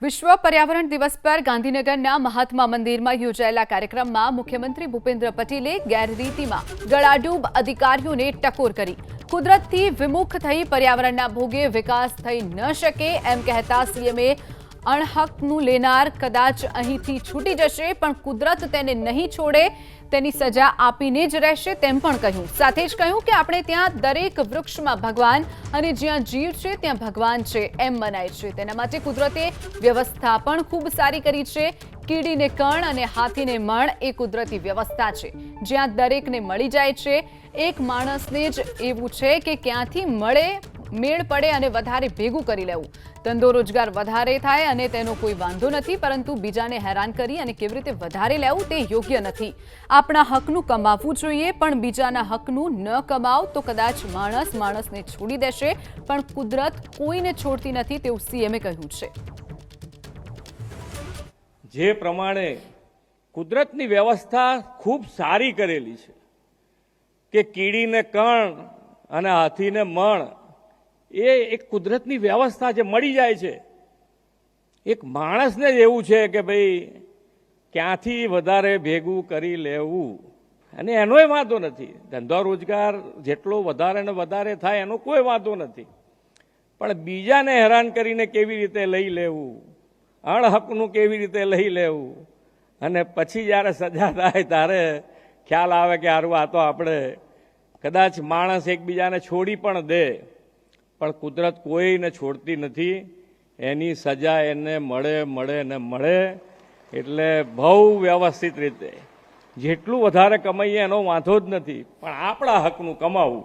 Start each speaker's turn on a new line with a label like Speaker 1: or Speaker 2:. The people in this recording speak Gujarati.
Speaker 1: વિશ્વ પર્યાવરણ દિવસ પર ગાંધીનગરના મહાત્મા મંદિરમાં યોજાયેલા કાર્યક્રમમાં મુખ્યમંત્રી ભૂપેન્દ્ર પટેલે ગેરરીતિમાં ગળાડૂબ અધિકારીઓને ટકોર કરી કુદરતથી વિમુખ થઈ પર્યાવરણના ભોગે વિકાસ થઈ ન શકે એમ કહેતા સીએમએ અણહકનું લેનાર કદાચ અહીંથી છૂટી જશે પણ કુદરત તેને નહીં છોડે તેની સજા આપીને જ રહેશે તેમ પણ કહ્યું। સાથે જ કહ્યું કે આપણે ત્યાં દરેક વૃક્ષમાં ભગવાન અને જ્યાં જીવ છે ત્યાં ભગવાન છે એમ મનાય છે। તેના માટે કુદરતે વ્યવસ્થા પણ ખૂબ સારી કરી છે। કીડીને કણ અને હાથીને મણ એ કુદરતી વ્યવસ્થા છે જ્યાં દરેકને મળી જાય છે। એક માણસને જ એવું છે કે ક્યાંથી મળે મેળ પડે અને વધારે ભેગું કરી લેવું। ધંધો રોજગાર વધારે થાય અને તેનો કોઈ વાંધો નથી પરંતુ બીજાને હેરાન કરી અને કેવી રીતે વધારે લેવું તે યોગ્ય નથી। આપણા હકનું કમાવવું જોઈએ પણ બીજાના હકનું ન કમાવ તો કદાચ માણસ માણસને છોડી દેશે પણ કુદરત કોઈને છોડતી નથી તેવું સીએમએ કહ્યું છે।
Speaker 2: જે પ્રમાણે કુદરતની વ્યવસ્થા ખૂબ સારી કરેલી છે કે કીડીને કણ અને હાથીને મણ એ એક કુદરતની વ્યવસ્થા છે, મળી જાય છે। એક માણસને જ એવું છે કે ભાઈ ક્યાંથી વધારે ભેગું કરી લેવું અને એનોય વાંધો નથી। ધંધો રોજગાર જેટલો વધારે ને વધારે થાય એનો કોઈ વાંધો નથી પણ બીજાને હેરાન કરીને કેવી રીતે લઈ લેવું, અણહકનું કેવી રીતે લઈ લેવું અને પછી જ્યારે સજા થાય ત્યારે ખ્યાલ આવે કે હારું આ તો આપણે કદાચ માણસ એકબીજાને છોડી પણ દે પણ કુદરત કોઈને છોડતી નથી। એની સજા એને મળે ને મળે। એટલે બહુ વ્યવસ્થિત રીતે જેટલું વધારે કમાઈએ એનો વાંધો જ નથી પણ આપણા હકનું કમાવું